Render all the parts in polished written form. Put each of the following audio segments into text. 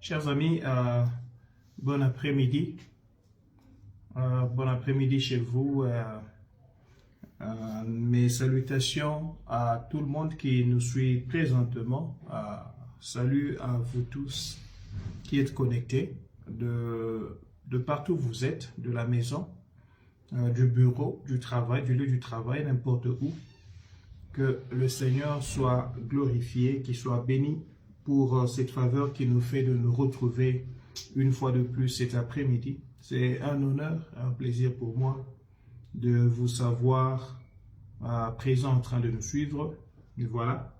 Chers amis, bon après-midi. Bon après-midi chez vous. Mes salutations à tout le monde qui nous suit présentement. Salut à vous tous qui êtes connectés de partout où vous êtes, de la maison, du bureau, du travail, du lieu du travail, n'importe où. Que le Seigneur soit glorifié, qu'il soit béni pour cette faveur qui nous fait de nous retrouver une fois de plus cet après-midi. C'est un honneur, un plaisir pour moi de vous savoir présent en train de nous suivre. Et voilà,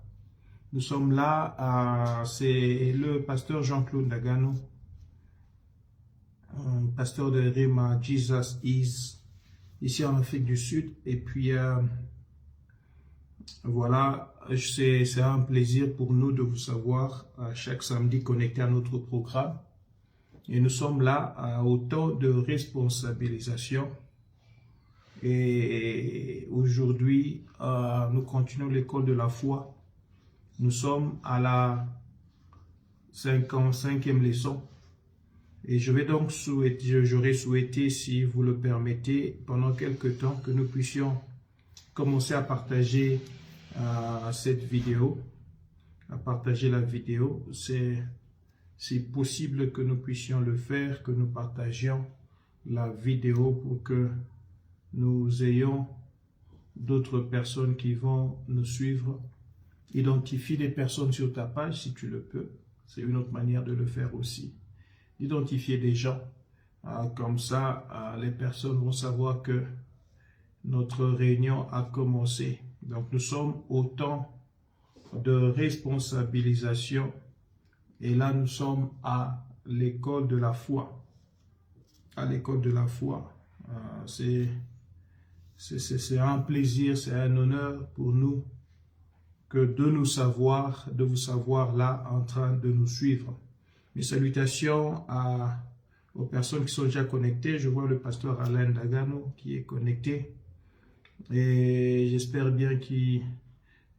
nous sommes là, c'est le pasteur Jean-Claude Ndagano, pasteur de Rhema Jesus Is, ici en Afrique du Sud. Et puis, voilà, c'est un plaisir pour nous de vous savoir chaque samedi connecté à notre programme. Et nous sommes là au temps de responsabilisation. Et aujourd'hui, nous continuons l'école de la foi. Nous sommes à la 55e leçon. Et je vais donc j'aurais souhaité, si vous le permettez, pendant quelques temps, que nous puissions commencer à partager cette vidéo, à partager la vidéo. C'est possible que nous puissions le faire, que nous partagions la vidéo pour que nous ayons d'autres personnes qui vont nous suivre. Identifie des personnes sur ta page si tu le peux. C'est une autre manière de le faire aussi. Identifier des gens. Comme ça, les personnes vont savoir que notre réunion a commencé. Donc, nous sommes au temps de responsabilisation. Et là, nous sommes à l'école de la foi. À l'école de la foi. C'est un plaisir, c'est un honneur pour nous que de vous savoir là en train de nous suivre. Mes salutations aux personnes qui sont déjà connectées. Je vois le pasteur Alain Ndagano qui est connecté. Et j'espère bien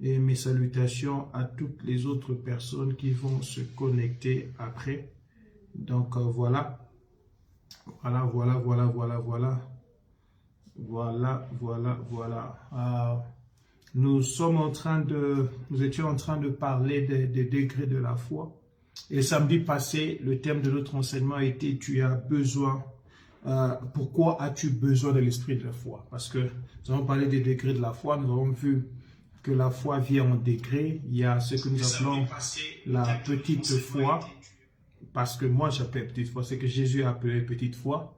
et mes salutations à toutes les autres personnes qui vont se connecter après. Donc voilà. Nous étions en train de parler des degrés de la foi. Et le samedi passé, le thème de notre enseignement a été pourquoi as-tu besoin de l'esprit de la foi? Parce que nous avons parlé des degrés de la foi, nous avons vu que la foi vient en degrés. Il y a ce que nous appelons la petite foi, parce que moi j'appelle petite foi, c'est que Jésus a appelé petite foi.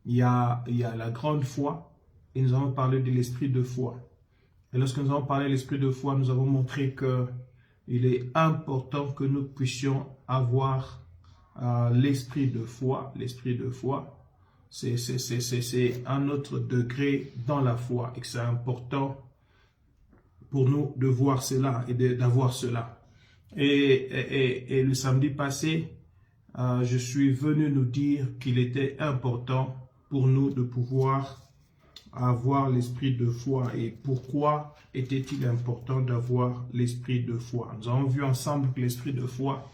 Il y a la grande foi, et nous avons parlé de l'esprit de foi. Et lorsque nous avons parlé de l'esprit de foi, nous avons montré qu'il est important que nous puissions avoir l'esprit de foi. L'esprit de foi, c'est un autre degré dans la foi, et que c'est important pour nous de voir cela et d'avoir cela. Et le samedi passé, je suis venu nous dire qu'il était important pour nous de pouvoir avoir l'esprit de foi. Et pourquoi était-il important d'avoir l'esprit de foi? Nous avons vu ensemble que l'esprit de foi,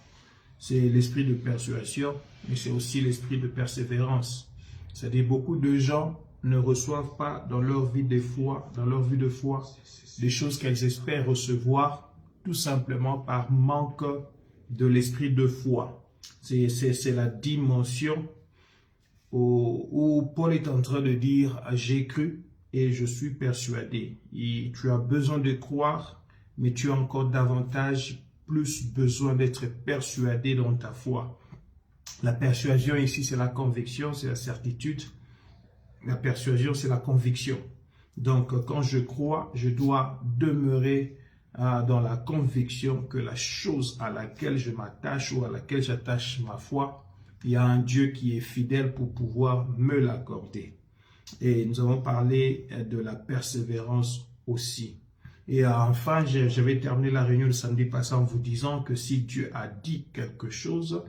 c'est l'esprit de persuasion, mais c'est aussi l'esprit de persévérance. C'est-à-dire beaucoup de gens ne reçoivent pas dans leur vie de foi, des choses qu'elles espèrent recevoir, tout simplement par manque de l'esprit de foi. C'est la dimension où Paul est en train de dire « j'ai cru et je suis persuadé ». Tu as besoin de croire, mais tu as encore davantage plus besoin d'être persuadé dans ta foi. La persuasion ici, c'est la conviction, c'est la certitude. La persuasion, c'est la conviction. Donc, quand je crois, je dois demeurer dans la conviction que la chose à laquelle je m'attache ou à laquelle j'attache ma foi, il y a un Dieu qui est fidèle pour pouvoir me l'accorder. Et nous avons parlé de la persévérance aussi. Et enfin, je vais terminer la réunion le samedi passé en vous disant que si Dieu a dit quelque chose,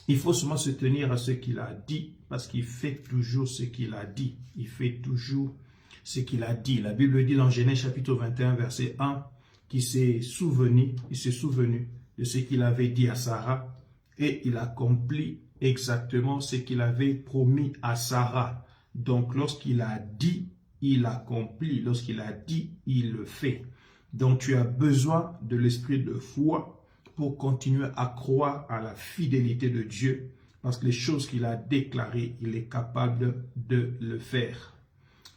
il faut seulement se tenir à ce qu'il a dit, parce qu'il fait toujours ce qu'il a dit. Il fait toujours ce qu'il a dit. La Bible dit dans Genèse chapitre 21, verset 1, qu'il s'est souvenu de ce qu'il avait dit à Sarah, et il accomplit exactement ce qu'il avait promis à Sarah. Donc, lorsqu'il a dit, il accomplit. Lorsqu'il a dit, il le fait. Donc, tu as besoin de l'esprit de foi pour continuer à croire à la fidélité de Dieu, parce que les choses qu'il a déclarées, il est capable de le faire.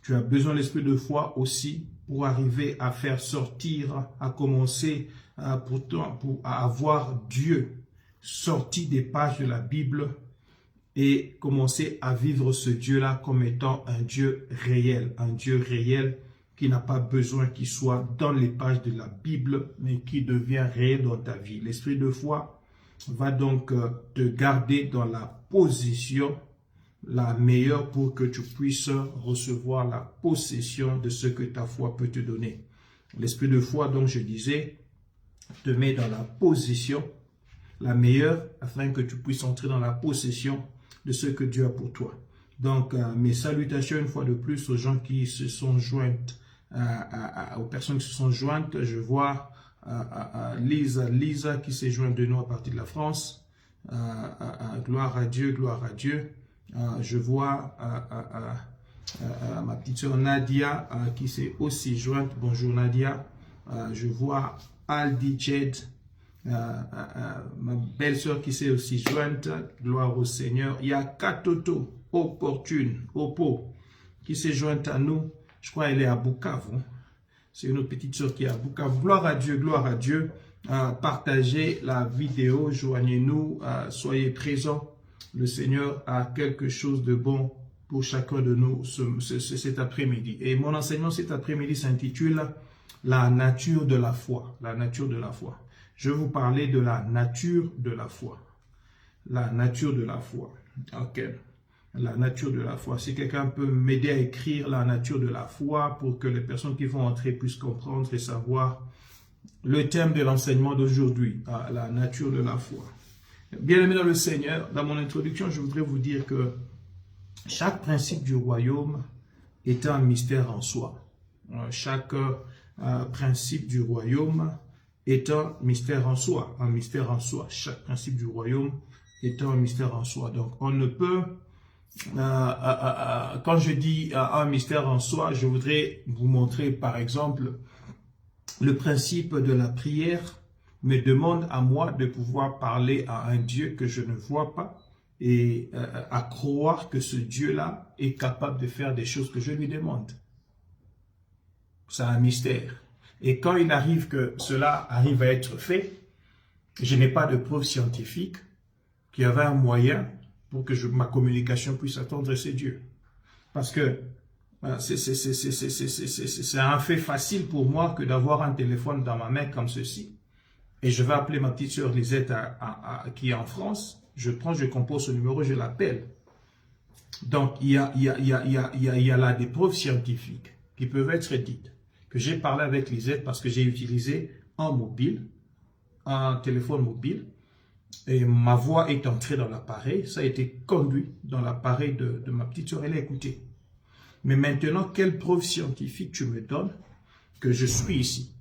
Tu as besoin de l'esprit de foi aussi pour arriver à faire sortir, à commencer pour avoir Dieu sorti des pages de la Bible et commencer à vivre ce Dieu-là comme étant un Dieu réel qui n'a pas besoin qu'il soit dans les pages de la Bible, mais qui devient réel dans ta vie. L'esprit de foi va donc te garder dans la position la meilleure pour que tu puisses recevoir la possession de ce que ta foi peut te donner. L'esprit de foi, donc je disais, te met dans la position la meilleure afin que tu puisses entrer dans la possession de ce que Dieu a pour toi. Donc, mes salutations une fois de plus aux gens qui se sont jointes, aux personnes qui se sont jointes. Je vois Lisa qui s'est jointe de nous à partir de la France. Gloire à Dieu, gloire à Dieu. Je vois ma petite soeur Nadia qui s'est aussi jointe. Bonjour Nadia. Je vois Aldi Jed, ma belle-sœur qui s'est aussi jointe. Gloire au Seigneur. Il y a Katoto, opportune, Oppo, qui s'est jointe à nous. Je crois qu'elle est à Bukavu. C'est une autre petite sœur qui est à Bukavu. Gloire à Dieu, gloire à Dieu. Partagez la vidéo, joignez-nous, soyez présents. Le Seigneur a quelque chose de bon pour chacun de nous cet après-midi. Et mon enseignement cet après-midi s'intitule « La nature de la foi ». La nature de la foi. Je vais vous parler de la nature de la foi. La nature de la foi. Ok. La nature de la foi. Si quelqu'un peut m'aider à écrire la nature de la foi pour que les personnes qui vont entrer puissent comprendre et savoir le thème de l'enseignement d'aujourd'hui, la nature de la foi. Bien-aimés dans le Seigneur, dans mon introduction, je voudrais vous dire que chaque principe du royaume est un mystère en soi. Chaque principe du royaume est un mystère en soi, un mystère en soi. Chaque principe du royaume est un mystère en soi. Donc, on ne peut, quand je dis un mystère en soi, je voudrais vous montrer, par exemple, le principe de la prière me demande à moi de pouvoir parler à un Dieu que je ne vois pas et à croire que ce Dieu-là est capable de faire des choses que je lui demande. C'est un mystère. Et quand il arrive que cela arrive à être fait, je n'ai pas de preuve scientifique qu'il y avait un moyen pour que ma communication puisse atteindre ces dieux. Parce que c'est un fait facile pour moi que d'avoir un téléphone dans ma main comme ceci. Et je vais appeler ma petite sœur Lisette qui est en France. Je compose ce numéro, je l'appelle. Donc, il y a là des preuves scientifiques qui peuvent être dites. Que j'ai parlé avec Lisette parce que j'ai utilisé un téléphone mobile. Et ma voix est entrée dans l'appareil. Ça a été conduit dans l'appareil de ma petite sœur. Elle a écouté. Mais maintenant, quelle preuve scientifique tu me donnes que je suis ici?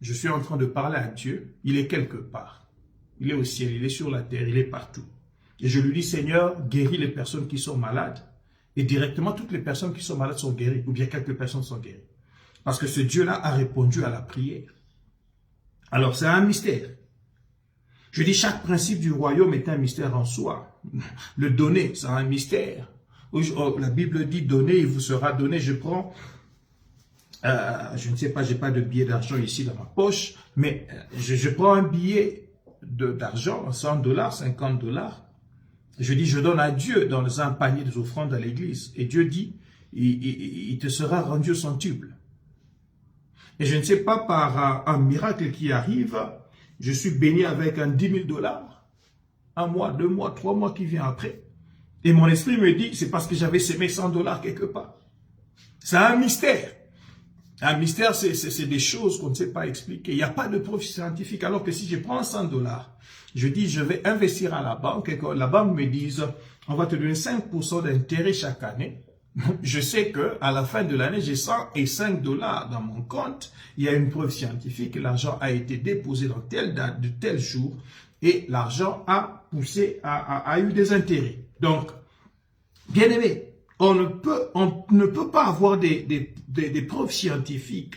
Je suis en train de parler à Dieu, il est quelque part. Il est au ciel, il est sur la terre, il est partout. Et je lui dis, Seigneur, guéris les personnes qui sont malades. Et directement, toutes les personnes qui sont malades sont guéries, ou bien quelques personnes sont guéries. Parce que ce Dieu-là a répondu à la prière. Alors, c'est un mystère. Je dis, chaque principe du royaume est un mystère en soi. Le donner, c'est un mystère. La Bible dit, donnez, il vous sera donné. Je prends... je ne sais pas, j'ai pas de billet d'argent ici dans ma poche, mais je prends un billet d'argent, $100, $50. Je dis, je donne à Dieu dans un panier des offrandes à l'église. Et Dieu dit, il te sera rendu au centuple. Et je ne sais pas, par un miracle qui arrive, je suis béni avec un $10 000, 1 mois, 2 mois, 3 mois qui vient après. Et mon esprit me dit, c'est parce que j'avais semé $100 quelque part. C'est un mystère. Un mystère, c'est des choses qu'on ne sait pas expliquer. Il n'y a pas de preuve scientifique. Alors que si je prends $100, je dis, je vais investir à la banque, et que la banque me dise, on va te donner 5% d'intérêt chaque année. Je sais que à la fin de l'année, j'ai $105 dans mon compte. Il y a une preuve scientifique que l'argent a été déposé dans telle date, de tel jour. Et l'argent a poussé, a eu des intérêts. Donc, bien aimé, on ne peut pas avoir des preuves scientifiques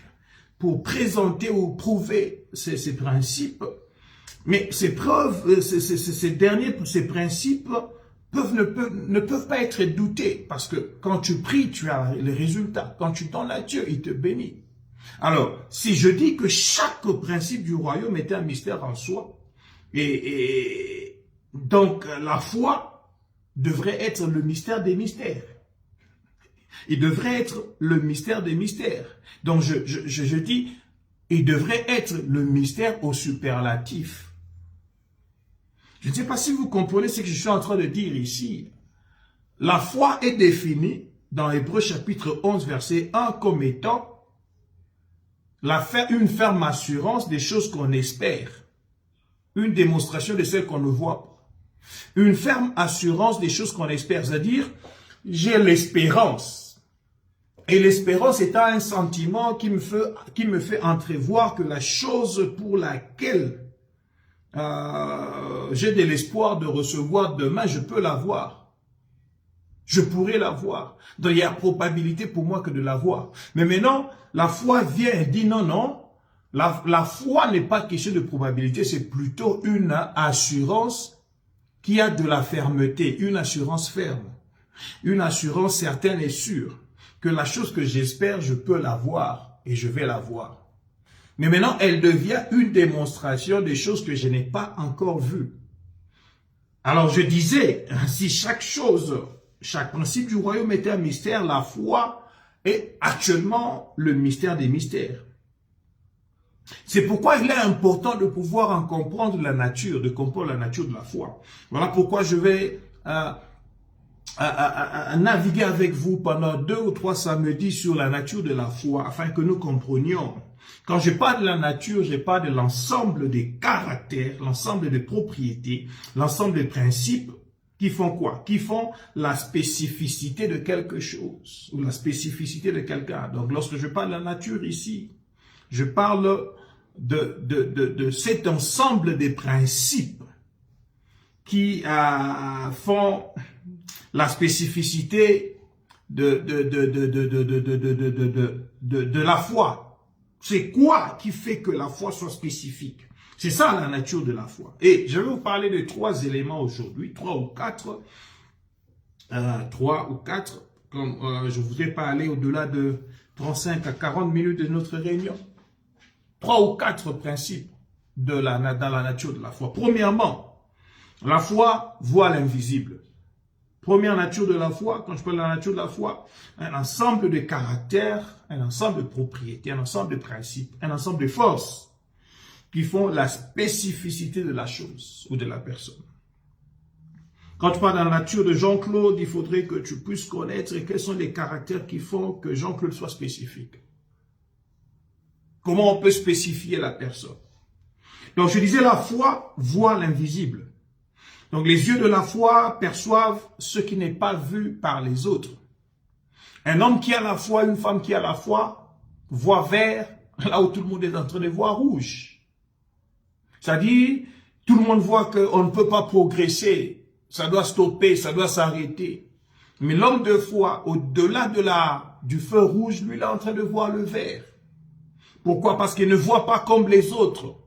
pour présenter ou prouver ces principes, mais ces preuves, ces principes ne peuvent pas être doutés, parce que quand tu pries, tu as les résultats. Quand tu donnes à Dieu, il te bénit. Alors, si je dis que chaque principe du royaume est un mystère en soi, et donc la foi devrait être le mystère des mystères. Il devrait être le mystère des mystères. Donc je dis, il devrait être le mystère au superlatif. Je ne sais pas si vous comprenez ce que je suis en train de dire ici. La foi est définie dans Hébreux chapitre 11 verset 1 comme étant une ferme assurance des choses qu'on espère. Une démonstration de celles qu'on ne voit pas. Une ferme assurance des choses qu'on espère. C'est-à-dire, j'ai l'espérance. Et l'espérance est un sentiment qui me fait entrevoir que la chose pour laquelle j'ai de l'espoir de recevoir demain, je peux l'avoir. Je pourrais l'avoir. Donc il y a probabilité pour moi que de l'avoir. Mais maintenant, la foi vient et dit non, non. La foi n'est pas question de probabilité, c'est plutôt une assurance qui a de la fermeté, une assurance ferme, une assurance certaine et sûre, que la chose que j'espère, je peux l'avoir et je vais l'avoir. Mais maintenant, elle devient une démonstration des choses que je n'ai pas encore vues. Alors je disais, si chaque principe du royaume était un mystère, la foi est actuellement le mystère des mystères. C'est pourquoi il est important de pouvoir en comprendre la nature, de comprendre la nature de la foi. Voilà pourquoi je vais naviguer avec vous pendant 2 ou 3 samedis sur la nature de la foi, afin que nous comprenions. Quand je parle de la nature, je parle de l'ensemble des caractères, l'ensemble des propriétés, l'ensemble des principes qui font quoi? Qui font la spécificité de quelque chose, ou la spécificité de quelqu'un. Donc lorsque je parle de la nature ici, je parle de cet ensemble des principes qui font la spécificité de la foi. C'est quoi qui fait que la foi soit spécifique? C'est ça la nature de la foi. Et je vais vous parler de 3 éléments aujourd'hui, 3 ou 4, comme je voudrais pas aller au-delà de 35 à 40 minutes de notre réunion. 3 ou 4 principes dans la nature de la foi. Premièrement, la foi voit l'invisible. Première nature de la foi, quand je parle de la nature de la foi, un ensemble de caractères, un ensemble de propriétés, un ensemble de principes, un ensemble de forces qui font la spécificité de la chose ou de la personne. Quand tu parles de la nature de Jean-Claude, il faudrait que tu puisses connaître quels sont les caractères qui font que Jean-Claude soit spécifique. Comment on peut spécifier la personne? Donc je disais, la foi voit l'invisible. Donc les yeux de la foi perçoivent ce qui n'est pas vu par les autres. Un homme qui a la foi, une femme qui a la foi, voit vert là où tout le monde est en train de voir rouge. C'est-à-dire, tout le monde voit qu'on ne peut pas progresser, ça doit stopper, ça doit s'arrêter. Mais l'homme de foi, au-delà du feu rouge, lui, il est en train de voir le vert. Pourquoi? Parce qu'il ne voit pas comme les autres.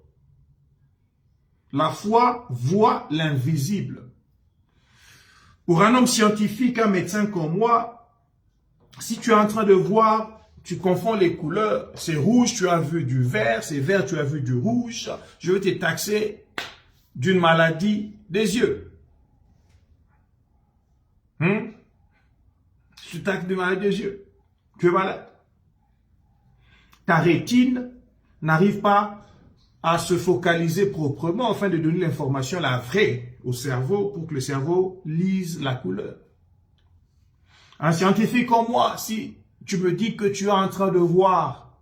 La foi voit l'invisible. Pour un homme scientifique, un médecin comme moi, si tu es en train de voir, tu confonds les couleurs, c'est rouge, tu as vu du vert, c'est vert, tu as vu du rouge, je vais te taxer d'une maladie des yeux. Tu taxes d'une maladie des yeux. Tu es malade. Ta rétine n'arrive pas à se focaliser proprement afin de donner l'information, la vraie, au cerveau pour que le cerveau lise la couleur. Un scientifique comme moi, si tu me dis que tu es en train de voir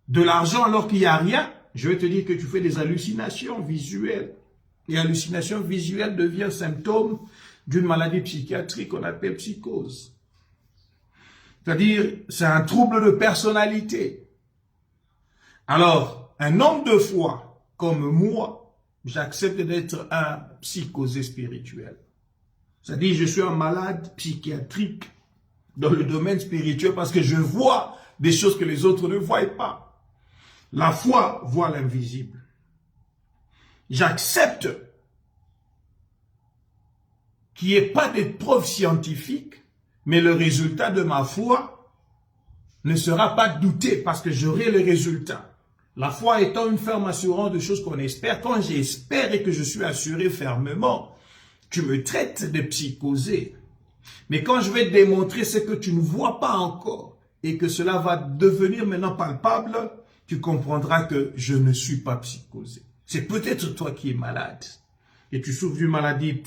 de l'argent alors qu'il n'y a rien, je vais te dire que tu fais des hallucinations visuelles. Et hallucination visuelle devient symptôme d'une maladie psychiatrique qu'on appelle psychose. C'est-à-dire, c'est un trouble de personnalité. Alors, un homme de foi comme moi, j'accepte d'être un psychosé spirituel. C'est-à-dire, je suis un malade psychiatrique dans le domaine spirituel parce que je vois des choses que les autres ne voient pas. La foi voit l'invisible. J'accepte qu'il n'y ait pas de preuves scientifiques, mais le résultat de ma foi ne sera pas douté parce que j'aurai le résultat. La foi étant une ferme assurance de choses qu'on espère. Quand j'espère et que je suis assuré fermement, tu me traites de psychosé. Mais quand je vais démontrer ce que tu ne vois pas encore et que cela va devenir maintenant palpable, tu comprendras que je ne suis pas psychosé. C'est peut-être toi qui es malade et tu souffres d'une maladie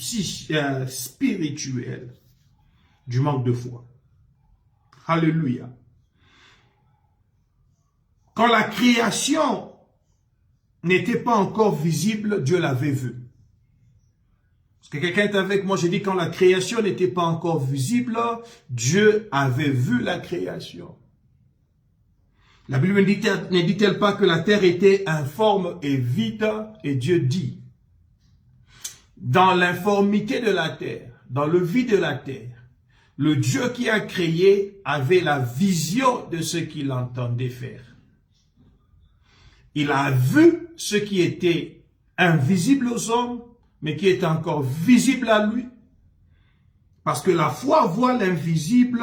spirituelle, du manque de foi. Alléluia. Quand la création n'était pas encore visible, Dieu l'avait vue. Parce que quelqu'un est avec moi, j'ai dit quand la création n'était pas encore visible, Dieu avait vu la création. La Bible ne dit-elle pas que la terre était informe et vide, et Dieu dit, dans l'informité de la terre, dans le vide de la terre, le Dieu qui a créé avait la vision de ce qu'il entendait faire. Il a vu ce qui était invisible aux hommes, mais qui est encore visible à lui. Parce que la foi voit l'invisible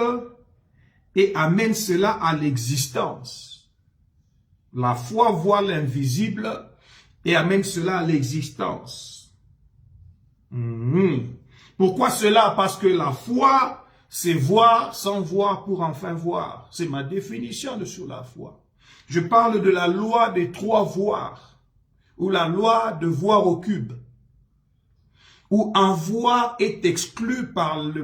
et amène cela à l'existence. La foi voit l'invisible et amène cela à l'existence. Pourquoi cela? Parce que la foi, c'est voir sans voir pour enfin voir. C'est ma définition sur la foi. Je parle de la loi des 3 voirs, ou la loi de voir au cube, où un voir est exclu par le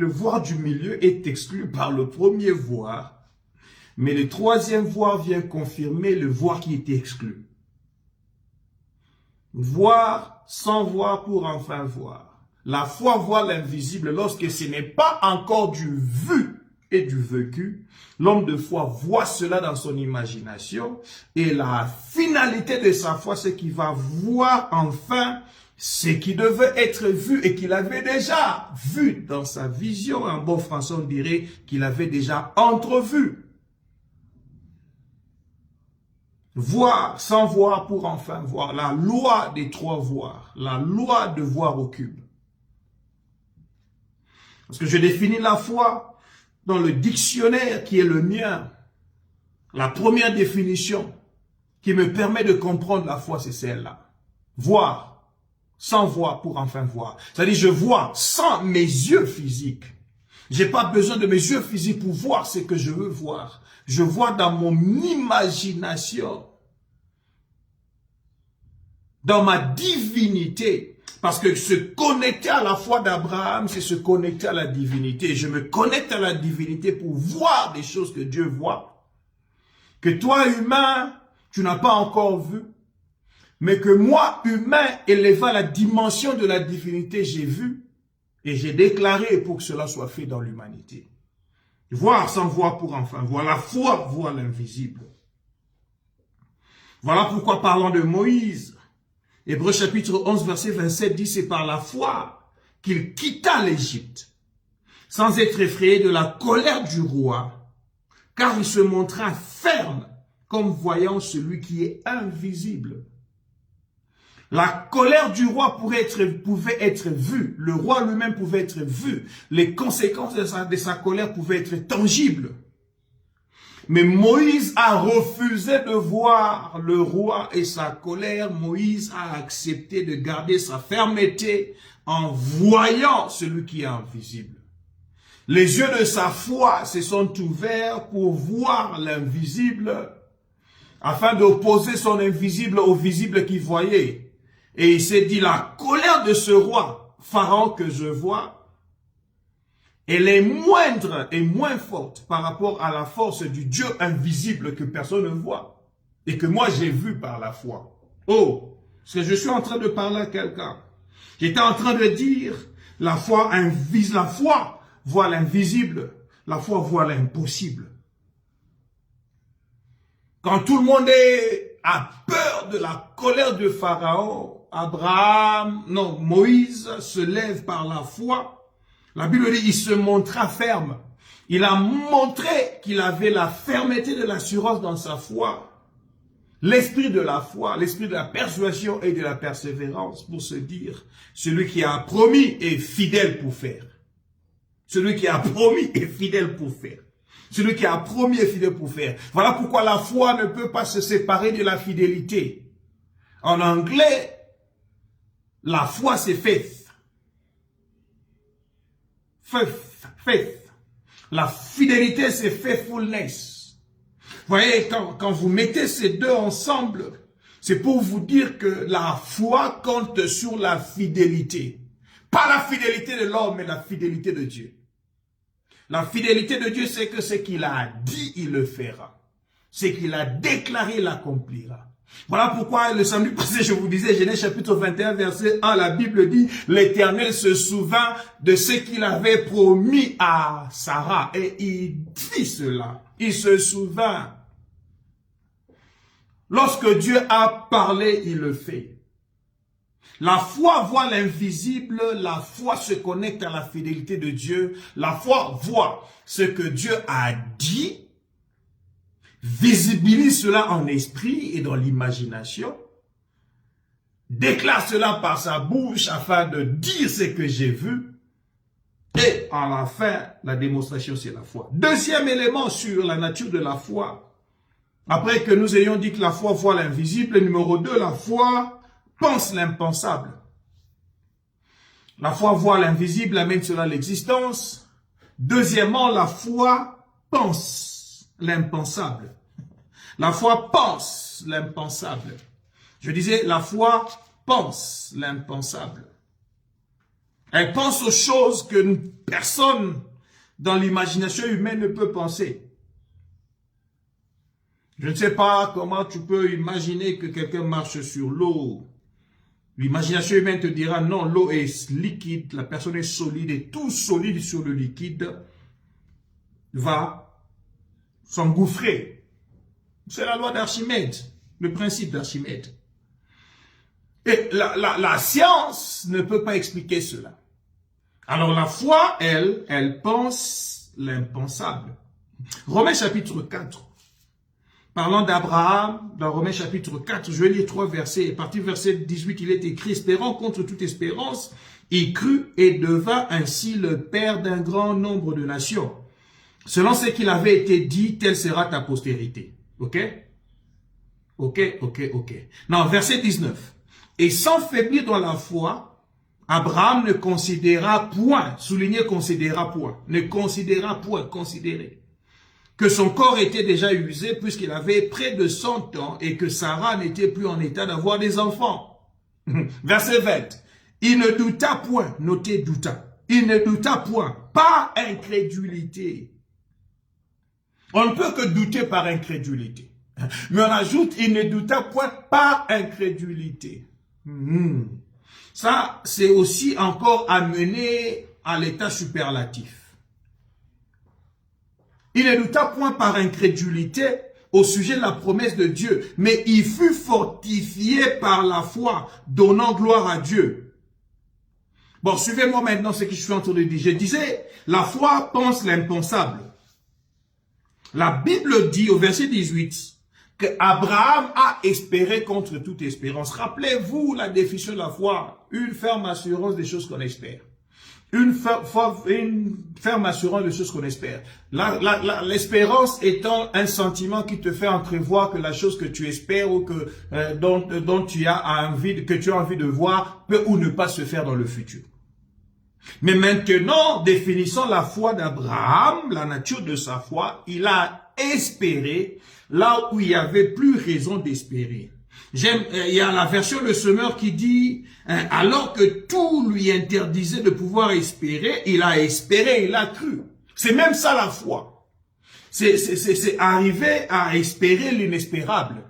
voir du milieu est exclu par le premier voir, mais le 3e voir vient confirmer le voir qui était exclu. Voir sans voir pour enfin voir. La foi voit l'invisible lorsque ce n'est pas encore du vu et du vécu. L'homme de foi voit cela dans son imagination et la finalité de sa foi, c'est qu'il va voir enfin ce qui devait être vu et qu'il avait déjà vu dans sa vision. En bon français, on dirait qu'il avait déjà entrevu. Voir sans voir pour enfin voir. La loi des 3 voirs. La loi de voir au cube. Parce que je définis la foi dans le dictionnaire qui est le mien. La première définition qui me permet de comprendre la foi, c'est celle-là. Voir sans voir pour enfin voir. C'est-à-dire, je vois sans mes yeux physiques. J'ai pas besoin de mes yeux physiques pour voir ce que je veux voir. Je vois dans mon imagination, dans ma divinité. Parce que se connecter à la foi d'Abraham, c'est se connecter à la divinité. Je me connecte à la divinité pour voir des choses que Dieu voit. Que toi, humain, tu n'as pas encore vu. Mais que moi, humain, élevé à la dimension de la divinité, j'ai vu. Et j'ai déclaré pour que cela soit fait dans l'humanité. Voir sans voir pour enfin voir. La foi voit l'invisible. Voilà pourquoi parlant de Moïse, Hébreux chapitre 11 verset 27 dit, c'est par la foi qu'il quitta l'Égypte, sans être effrayé de la colère du roi, car il se montra ferme comme voyant celui qui est invisible. La colère du roi pouvait être vue, le roi lui-même pouvait être vu, les conséquences de sa colère pouvaient être tangibles. Mais Moïse a refusé de voir le roi et sa colère. Moïse a accepté de garder sa fermeté en voyant celui qui est invisible. Les yeux de sa foi se sont ouverts pour voir l'invisible, afin d'opposer son invisible au visible qu'il voyait. Et il s'est dit, la colère de ce roi, Pharaon que je vois, elle est moindre et moins forte par rapport à la force du Dieu invisible que personne ne voit. Et que moi j'ai vu par la foi. Oh, parce que je suis en train de parler à quelqu'un. J'étais en train de dire, la foi voit l'invisible, la foi voit l'impossible. Quand tout le monde a peur de la colère de Pharaon, Moïse se lève par la foi. La Bible dit, il se montra ferme. Il a montré qu'il avait la fermeté de l'assurance dans sa foi. L'esprit de la foi, l'esprit de la persuasion et de la persévérance pour se dire, celui qui a promis est fidèle pour faire. Celui qui a promis est fidèle pour faire. Celui qui a promis est fidèle pour faire. Voilà pourquoi la foi ne peut pas se séparer de la fidélité. En anglais, la foi c'est faith. Faith. La fidélité c'est faithfulness. Vous voyez, quand vous mettez ces deux ensemble, c'est pour vous dire que la foi compte sur la fidélité. Pas la fidélité de l'homme, mais la fidélité de Dieu. La fidélité de Dieu, c'est que ce qu'il a dit, il le fera. Ce qu'il a déclaré, il l'accomplira. Voilà pourquoi le samedi passé, je vous disais, Genèse chapitre 21, verset 1, la Bible dit, l'Éternel se souvint de ce qu'il avait promis à Sarah. Et il dit cela. Il se souvint. Lorsque Dieu a parlé, il le fait. La foi voit l'invisible, la foi se connecte à la fidélité de Dieu. La foi voit ce que Dieu a dit, visibilise cela en esprit et dans l'imagination, déclare cela par sa bouche afin de dire ce que j'ai vu. Et à la fin, la démonstration, c'est la foi. Deuxième élément sur la nature de la foi. Après que nous ayons dit que la foi voit l'invisible, numéro 2, la foi pense l'impensable. La foi voit l'invisible, amène cela à l'existence. Deuxièmement, la foi pense l'impensable. La foi pense l'impensable. Je disais, la foi pense l'impensable. Elle pense aux choses que personne dans l'imagination humaine ne peut penser. Je ne sais pas comment tu peux imaginer que quelqu'un marche sur l'eau. L'imagination humaine te dira non, l'eau est liquide, la personne est solide et tout solide sur le liquide va s'engouffrer. C'est la loi d'Archimède, le principe d'Archimède. Et la science ne peut pas expliquer cela. Alors la foi, elle pense l'impensable. Romains chapitre 4. Parlant d'Abraham, dans Romains chapitre 4, je vais lire 3 versets. À partir du verset 18, il est écrit, espérant contre toute espérance, il crut et devint ainsi le père d'un grand nombre de nations. Selon ce qu'il avait été dit, telle sera ta postérité. Ok? Non, verset 19. Et sans faiblir dans la foi, Abraham ne considéra point, souligné considéra point, ne considéra point, considérer, que son corps était déjà usé puisqu'il avait près de 100 ans et que Sarah n'était plus en état d'avoir des enfants. Verset 20. Il ne douta point, notez douta, il ne douta point, par incrédulité. On ne peut que douter par incrédulité. Mais on ajoute, il ne douta point par incrédulité. Ça, c'est aussi encore amené à l'état superlatif. Il ne douta point par incrédulité au sujet de la promesse de Dieu, mais il fut fortifié par la foi, donnant gloire à Dieu. Bon, suivez-moi maintenant ce que je suis en train de dire. Je disais, la foi pense l'impensable. La Bible dit au verset 18 que Abraham a espéré contre toute espérance. Rappelez-vous la définition de la foi, une ferme assurance des choses qu'on espère. Une ferme assurance des choses qu'on espère. L'espérance étant un sentiment qui te fait entrevoir que la chose que tu espères ou que dont tu as envie de voir peut ou ne pas se faire dans le futur. Mais maintenant, définissons la foi d'Abraham, la nature de sa foi. Il a espéré là où il n'y avait plus raison d'espérer. Il y a la version Le Semeur qui dit, alors que tout lui interdisait de pouvoir espérer, il a espéré, il a cru. C'est même ça la foi. C'est arriver à espérer l'inespérable.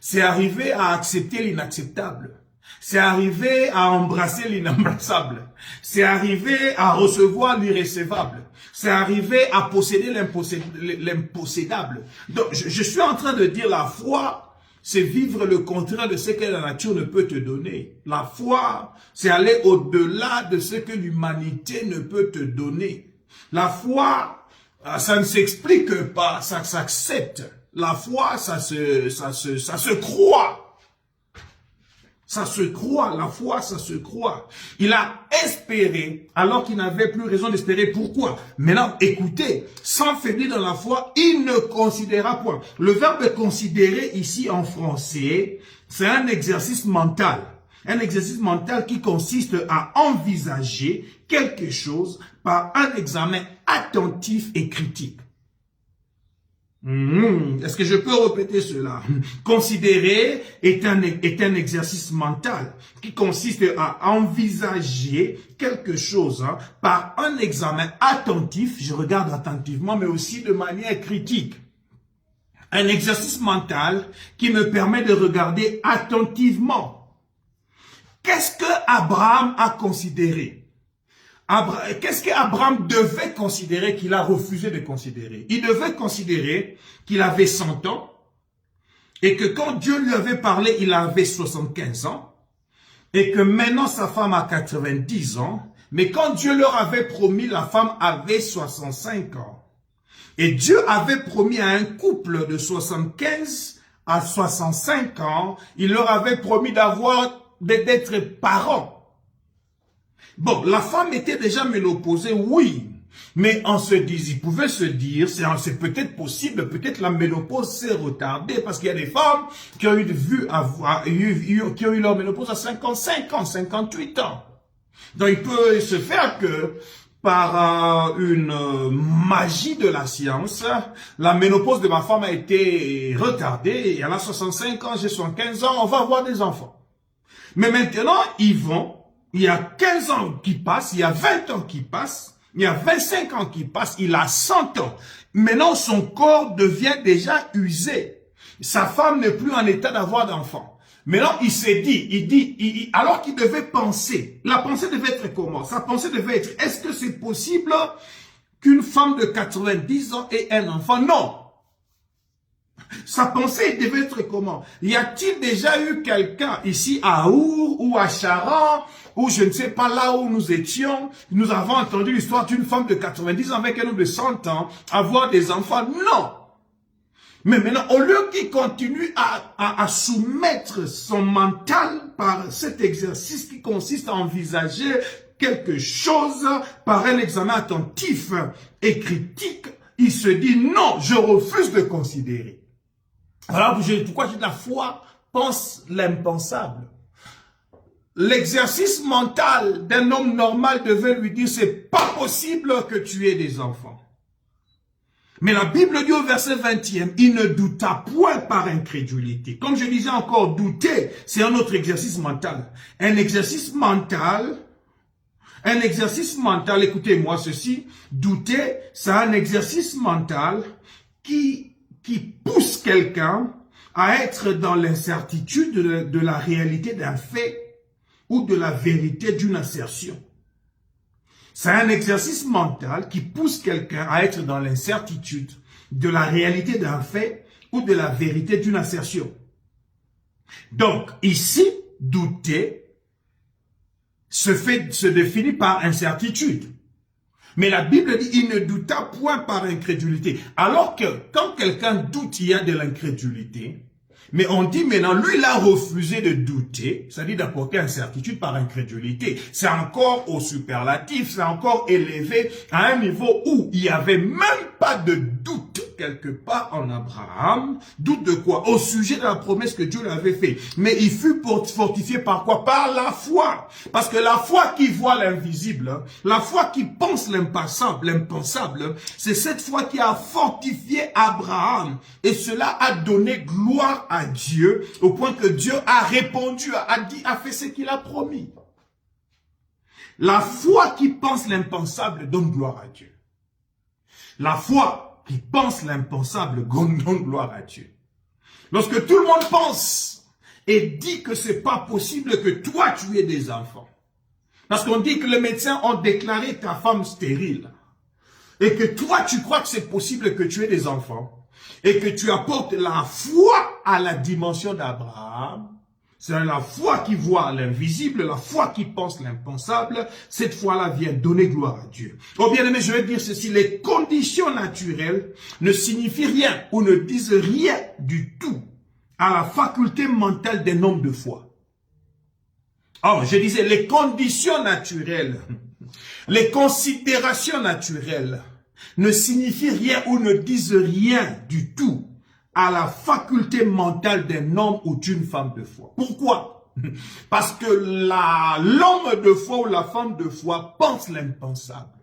C'est arriver à accepter l'inacceptable. C'est arriver à embrasser l'inembrassable. C'est arriver à recevoir l'irrécevable. C'est arriver à posséder l'impossédable. Donc, je suis en train de dire la foi, c'est vivre le contraire de ce que la nature ne peut te donner. La foi, c'est aller au-delà de ce que l'humanité ne peut te donner. La foi, ça ne s'explique pas, ça s'accepte. La foi, ça se croit. Ça se croit, la foi, ça se croit. Il a espéré alors qu'il n'avait plus raison d'espérer. Pourquoi? Maintenant, écoutez, sans faiblir dans la foi, il ne considéra point. Le verbe considérer ici en français, c'est un exercice mental. Un exercice mental qui consiste à envisager quelque chose par un examen attentif et critique. Est-ce que je peux répéter cela? Considérer est un exercice mental qui consiste à envisager quelque chose par un examen attentif, je regarde attentivement, mais aussi de manière critique. Un exercice mental qui me permet de regarder attentivement. Qu'est-ce que Abraham a considéré? Qu'est-ce qu'Abraham devait considérer qu'il a refusé de considérer? Il devait considérer qu'il avait 100 ans et que quand Dieu lui avait parlé, il avait 75 ans et que maintenant sa femme a 90 ans, mais quand Dieu leur avait promis, la femme avait 65 ans. Et Dieu avait promis à un couple de 75 à 65 ans, il leur avait promis d'être parents. Bon, la femme était déjà ménopausée, oui. Mais il pouvait se dire, c'est peut-être possible, peut-être la ménopause s'est retardée, parce qu'il y a des femmes qui ont qui ont eu leur ménopause à 55 ans, 58 ans. Donc il peut se faire que, par une magie de la science, la ménopause de ma femme a été retardée, et elle a 65 ans, j'ai 75 ans, on va avoir des enfants. Mais maintenant, il y a 15 ans qui passent, il y a 20 ans qui passent, il y a 25 ans qui passent, il a 100 ans. Maintenant, son corps devient déjà usé. Sa femme n'est plus en état d'avoir d'enfants. Maintenant, il s'est dit, alors qu'il devait penser, la pensée devait être comment? Sa pensée devait être, est-ce que c'est possible qu'une femme de 90 ans ait un enfant? Non. Sa pensée devait être comment? Y a-t-il déjà eu quelqu'un ici à Our ou à Charan, ou je ne sais pas là où nous étions, nous avons entendu l'histoire d'une femme de 90 ans avec un homme de 100 ans avoir des enfants? Non. Mais maintenant, au lieu qu'il continue à soumettre son mental par cet exercice qui consiste à envisager quelque chose par un examen attentif et critique, il se dit non, je refuse de considérer. Voilà pourquoi je dis la foi pense l'impensable. L'exercice mental d'un homme normal devait lui dire c'est pas possible que tu aies des enfants. Mais la Bible dit au verset 20e, il ne douta point par incrédulité. Comme je disais encore, douter, c'est un autre exercice mental. Un exercice mental, écoutez-moi ceci, douter, c'est un exercice mental qui pousse quelqu'un à être dans l'incertitude de la réalité d'un fait ou de la vérité d'une assertion. C'est un exercice mental qui pousse quelqu'un à être dans l'incertitude de la réalité d'un fait ou de la vérité d'une assertion. Donc, ici, douter se définit par incertitude. Mais la Bible dit, il ne douta point par incrédulité. Alors que quand quelqu'un doute, il y a de l'incrédulité. Mais on dit maintenant, lui, il a refusé de douter, c'est-à-dire d'apporter incertitude par incrédulité. C'est encore au superlatif, c'est encore élevé à un niveau où il n'y avait même pas de doute quelque part en Abraham. Doute de quoi? Au sujet de la promesse que Dieu lui avait faite. Mais il fut fortifié par quoi? Par la foi. Parce que la foi qui voit l'invisible, la foi qui pense l'impensable, c'est cette foi qui a fortifié Abraham. Et cela a donné gloire à Dieu, au point que Dieu a répondu, a fait ce qu'il a promis. La foi qui pense l'impensable donne gloire à Dieu. La foi qui pense l'impensable donne gloire à Dieu. Lorsque tout le monde pense et dit que c'est pas possible que toi tu aies des enfants. Parce qu'on dit que les médecins ont déclaré ta femme stérile. Et que toi tu crois que c'est possible que tu aies des enfants. Et que tu apportes la foi à la dimension d'Abraham. C'est la foi qui voit l'invisible, la foi qui pense l'impensable. Cette foi-là vient donner gloire à Dieu. Oh bien aimé, je vais dire ceci, les conditions naturelles ne signifient rien ou ne disent rien du tout à la faculté mentale d'un homme de foi. Oh, je disais, les conditions naturelles, les considérations naturelles ne signifient rien ou ne disent rien du tout à la faculté mentale d'un homme ou d'une femme de foi. Pourquoi? Parce que l'homme de foi ou la femme de foi pense l'impensable.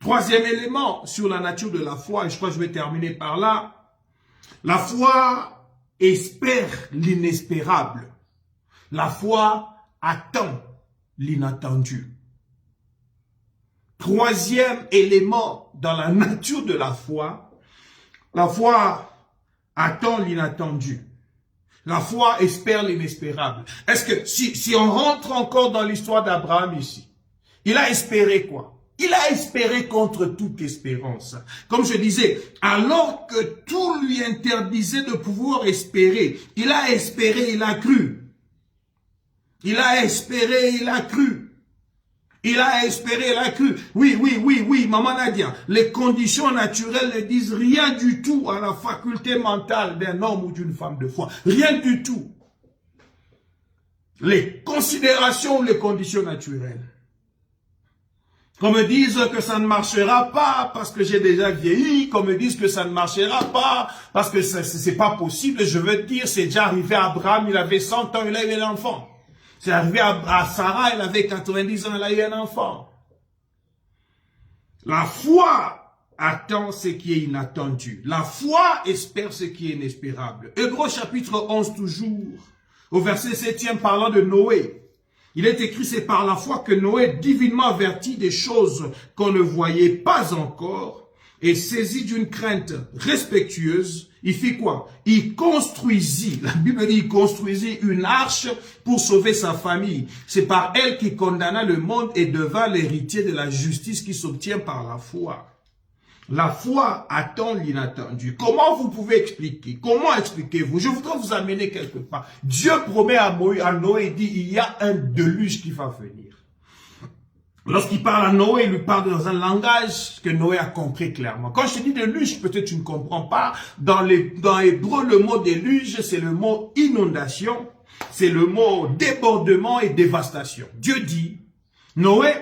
Troisième élément sur la nature de la foi, et je crois que je vais terminer par là. La foi espère l'inespérable. La foi attend l'inattendu. Troisième élément dans la nature de la foi attend l'inattendu. La foi espère l'inespérable. Est-ce que si on rentre encore dans l'histoire d'Abraham ici, il a espéré quoi? Il a espéré contre toute espérance. Comme je disais, alors que tout lui interdisait de pouvoir espérer, il a espéré, il a cru. Il a espéré, il a cru. Il a espéré, il a cru. Oui, maman Nadia, les conditions naturelles ne disent rien du tout à la faculté mentale d'un homme ou d'une femme de foi. Rien du tout. Les considérations ou les conditions naturelles. Qu'on me dise que ça ne marchera pas parce que j'ai déjà vieilli, qu'on me dise que ça ne marchera pas parce que c'est pas possible. Je veux dire, c'est déjà arrivé à Abraham, il avait 100 ans, il a eu un enfant. C'est arrivé à Sarah, elle avait 90 ans, elle a eu un enfant. La foi attend ce qui est inattendu. La foi espère ce qui est inespérable. Hébreux chapitre 11 toujours, au verset 7e parlant de Noé. Il est écrit, c'est par la foi que Noé, divinement averti des choses qu'on ne voyait pas encore, et saisi d'une crainte respectueuse, il fit quoi? Il construisit, la Bible dit, il construisit une arche pour sauver sa famille. C'est par elle qu'il condamna le monde et devint l'héritier de la justice qui s'obtient par la foi. La foi attend l'inattendu. Comment vous pouvez expliquer? Comment expliquez-vous? Je voudrais vous amener quelque part. Dieu promet à Noé, il dit, il y a un déluge qui va venir. Lorsqu'il parle à Noé, il lui parle dans un langage que Noé a compris clairement. Quand je te dis déluge, peut-être tu ne comprends pas. Dans hébreu, le mot déluge, c'est le mot inondation, c'est le mot débordement et dévastation. Dieu dit, Noé,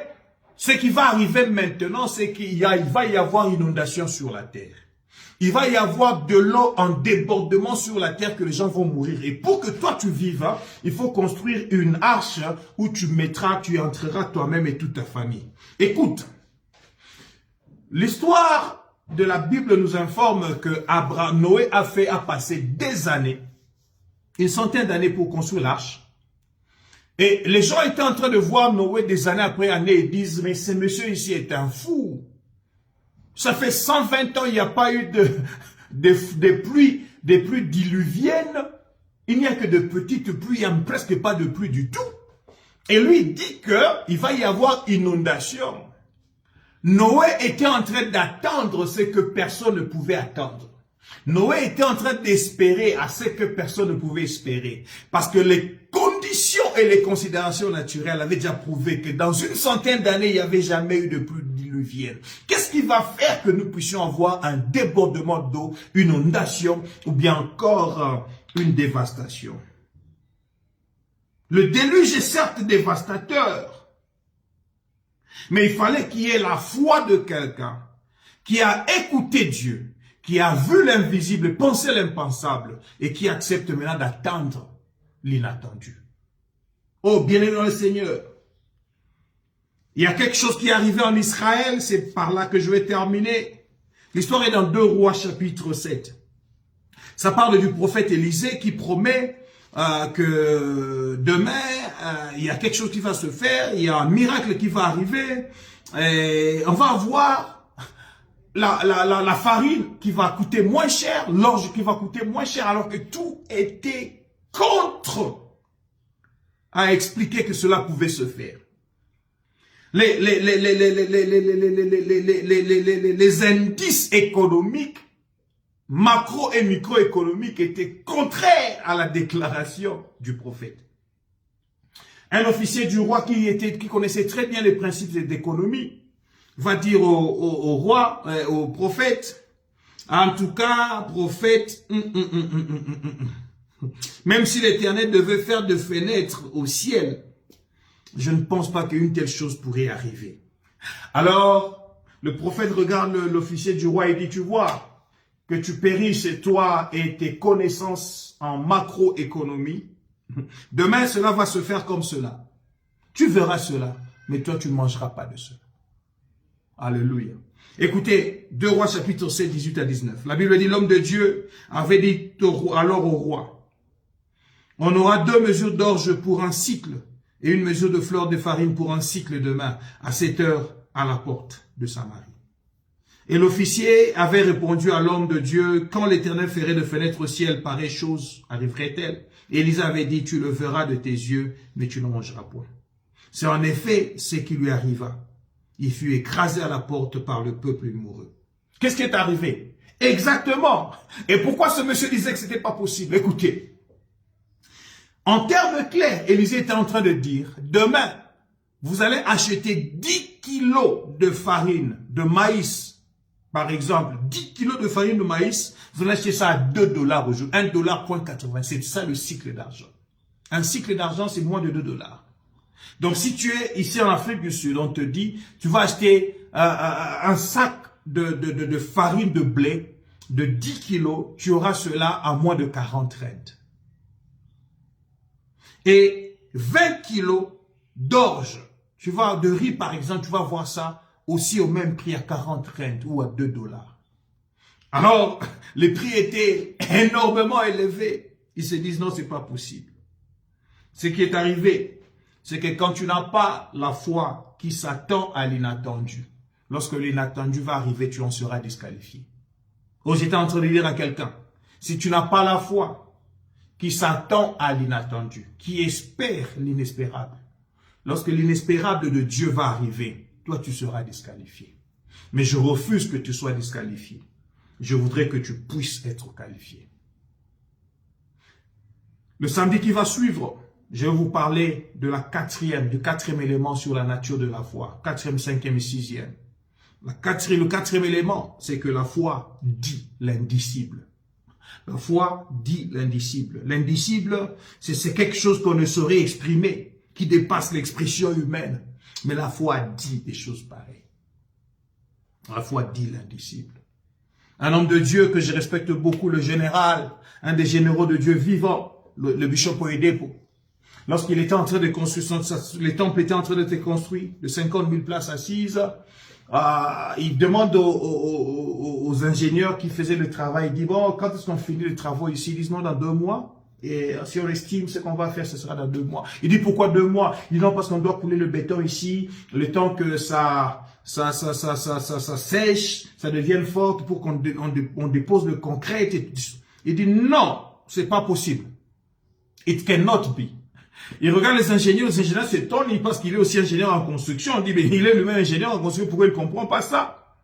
ce qui va arriver maintenant, c'est qu'il va y avoir inondation sur la terre. Il va y avoir de l'eau en débordement sur la terre que les gens vont mourir. Et pour que toi tu vives, il faut construire une arche où tu entreras toi-même et toute ta famille. Écoute, l'histoire de la Bible nous informe que Noé a passé des années, une centaine d'années pour construire l'arche. Et les gens étaient en train de voir Noé des années après années et disent, mais ce monsieur ici est un fou. Ça fait 120 ans, il n'y a pas eu de pluie diluviennes. Il n'y a que de petites pluies, il n'y a presque pas de pluie du tout. Et lui dit qu'il va y avoir inondation. Noé était en train d'attendre ce que personne ne pouvait attendre. Noé était en train d'espérer à ce que personne ne pouvait espérer. Parce que les conditions et les considérations naturelles avaient déjà prouvé que dans une centaine d'années, il n'y avait jamais eu de pluie diluvienne. Qu'est-ce qui va faire que nous puissions avoir un débordement d'eau, une inondation ou bien encore une dévastation? Le déluge est certes dévastateur, mais il fallait qu'il y ait la foi de quelqu'un qui a écouté Dieu, qui a vu l'invisible, pensé l'impensable et qui accepte maintenant d'attendre l'inattendu. Oh, bien-aimé dans le Seigneur, il y a quelque chose qui est arrivé en Israël, c'est par là que je vais terminer. L'histoire est dans 2 Rois chapitre 7. Ça parle du prophète Élisée qui promet que demain, il y a quelque chose qui va se faire, il y a un miracle qui va arriver, et on va avoir la farine qui va coûter moins cher, l'orge qui va coûter moins cher, alors que tout était contre à expliquer que cela pouvait se faire. Les indices économiques, macro et microéconomiques, étaient contraires à la déclaration du prophète. Un officier du roi qui connaissait très bien les principes d'économie va dire au roi, au prophète, en tout cas, prophète, même si l'Éternel devait faire de fenêtres au ciel, je ne pense pas qu'une telle chose pourrait arriver. Alors, le prophète regarde l'officier du roi et dit, tu vois, que tu périsses, toi et tes connaissances en macroéconomie, demain cela va se faire comme cela. Tu verras cela, mais toi tu ne mangeras pas de cela. Alléluia. Écoutez, 2 Rois chapitre 7, 18 à 19. La Bible dit, l'homme de Dieu avait dit alors au roi, on aura 2 mesures d'orge pour un cycle et une mesure de fleur de farine pour un cycle demain, à 7 heures à la porte de Samarie. Et l'officier avait répondu à l'homme de Dieu, quand l'Éternel ferait de fenêtres au ciel, pareille chose arriverait-elle? Et Élisée avait dit, tu le verras de tes yeux, mais tu ne mangeras point. C'est en effet ce qui lui arriva. Il fut écrasé à la porte par le peuple, il mourut. Qu'est-ce qui est arrivé? Exactement. Et pourquoi ce monsieur disait que ce n'était pas possible? Écoutez. En termes clairs, Élisée était en train de dire, demain, vous allez acheter 10 kilos de farine, de maïs, par exemple, 10 kilos de farine de maïs, vous allez acheter ça à 2 dollars aujourd'hui, 1,80 $. C'est ça le cycle d'argent. Un cycle d'argent, c'est moins de 2 dollars. Donc, si tu es ici en Afrique du Sud, on te dit, tu vas acheter un sac de farine de blé de 10 kilos, tu auras cela à moins de 40 rentes. Et 20 kilos d'orge, tu vois, de riz par exemple, tu vas voir ça aussi au même prix à 40 rentes ou à 2 dollars. Alors, les prix étaient énormément élevés. Ils se disent non, c'est pas possible. Ce qui est arrivé, c'est que quand tu n'as pas la foi qui s'attend à l'inattendu, lorsque l'inattendu va arriver, tu en seras disqualifié. Oh, j'étais en train de dire à quelqu'un, si tu n'as pas la foi qui s'attend à l'inattendu, qui espère l'inespérable, lorsque l'inespérable de Dieu va arriver, toi tu seras disqualifié. Mais je refuse que tu sois disqualifié. Je voudrais que tu puisses être qualifié. Le samedi qui va suivre, je vais vous parler de du quatrième élément sur la nature de la foi. 4e, 5e et 6e. Le quatrième élément, c'est que la foi dit l'indicible. La foi dit l'indicible. L'indicible, c'est quelque chose qu'on ne saurait exprimer, qui dépasse l'expression humaine. Mais la foi dit des choses pareilles. La foi dit l'indicible. Un homme de Dieu que je respecte beaucoup, le général, un des généraux de Dieu vivant, le bishop Oyedepo, lorsqu'il était en train de construire, les temples étaient en train d'être construits, de 50 000 places assises, il demande aux ingénieurs qui faisaient le travail, il dit, bon, quand est-ce qu'on finit les travaux ici? Ils disent, non, dans 2 mois. Et si on estime ce qu'on va faire, ce sera dans 2 mois. Il dit, pourquoi 2 mois? Il dit, non, parce qu'on doit couler le béton ici, le temps que ça sèche, ça devienne fort pour qu'on dépose le concret. Il dit, non, c'est pas possible. It cannot be. Il regarde les ingénieurs s'étonnent parce qu'il est aussi ingénieur en construction. On dit, mais il est lui-même ingénieur en construction, pourquoi il ne comprend pas ça?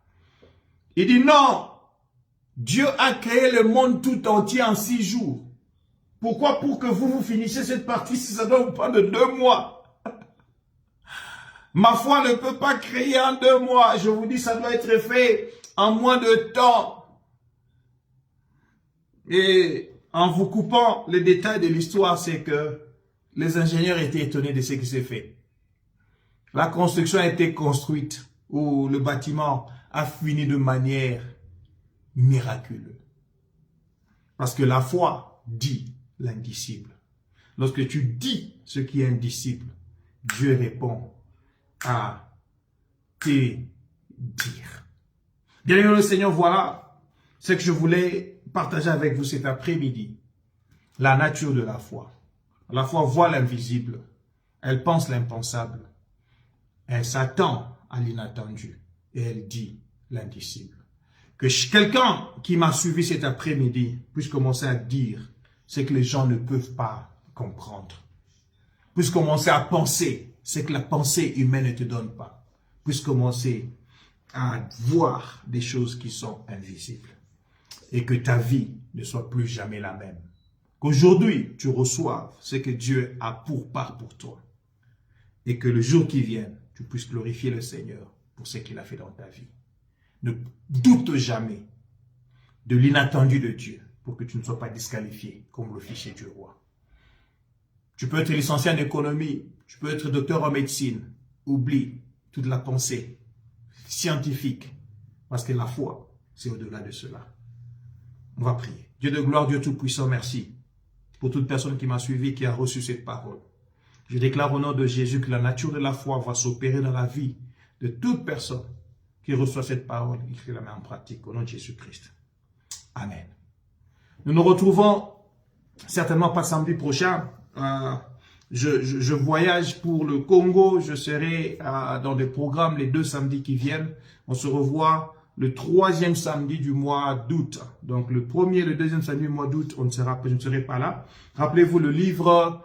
Il dit, non, Dieu a créé le monde tout entier en 6 jours. Pourquoi? Pour que vous finissiez cette partie, si ça doit vous prendre 2 mois. Ma foi ne peut pas créer en 2 mois. Je vous dis, ça doit être fait en moins de temps. Et en vous coupant les détails de l'histoire, c'est que les ingénieurs étaient étonnés de ce qui s'est fait. La construction a été construite où le bâtiment a fini de manière miraculeuse. Parce que la foi dit l'indicible. Lorsque tu dis ce qui est indicible, Dieu répond à tes dires. Bien le Seigneur, voilà ce que je voulais partager avec vous cet après-midi. La nature de la foi. La foi voit l'invisible, elle pense l'impensable, elle s'attend à l'inattendu et elle dit l'indicible. Que quelqu'un qui m'a suivi cet après-midi puisse commencer à dire ce que les gens ne peuvent pas comprendre. Puisse commencer à penser ce que la pensée humaine ne te donne pas. Puisse commencer à voir des choses qui sont invisibles. Et que ta vie ne soit plus jamais la même. Qu'aujourd'hui, tu reçoives ce que Dieu a pour part pour toi. Et que le jour qui vienne, tu puisses glorifier le Seigneur pour ce qu'il a fait dans ta vie. Ne doute jamais de l'inattendu de Dieu pour que tu ne sois pas disqualifié comme le fichier du roi. Tu peux être licencié en économie, tu peux être docteur en médecine. Oublie toute la pensée scientifique parce que la foi, c'est au-delà de cela. On va prier. Dieu de gloire, Dieu Tout-Puissant, merci pour toute personne qui m'a suivi, qui a reçu cette parole. Je déclare au nom de Jésus que la nature de la foi va s'opérer dans la vie de toute personne qui reçoit cette parole et qui la met en pratique. Au nom de Jésus-Christ. Amen. Nous nous retrouvons certainement pas samedi prochain. Je voyage pour le Congo. Je serai dans des programmes les 2 samedis qui viennent. On se revoit le 3e samedi du mois d'août. Donc le 1er et le 2e samedi du mois d'août, je ne serai pas là. Rappelez-vous, le livre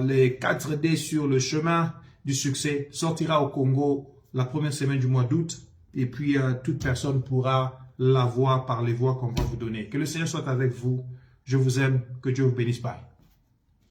les 4D sur le chemin du succès sortira au Congo la 1re semaine du mois d'août. Et puis toute personne pourra la voir par les voies qu'on va vous donner. Que le Seigneur soit avec vous. Je vous aime. Que Dieu vous bénisse. Bye.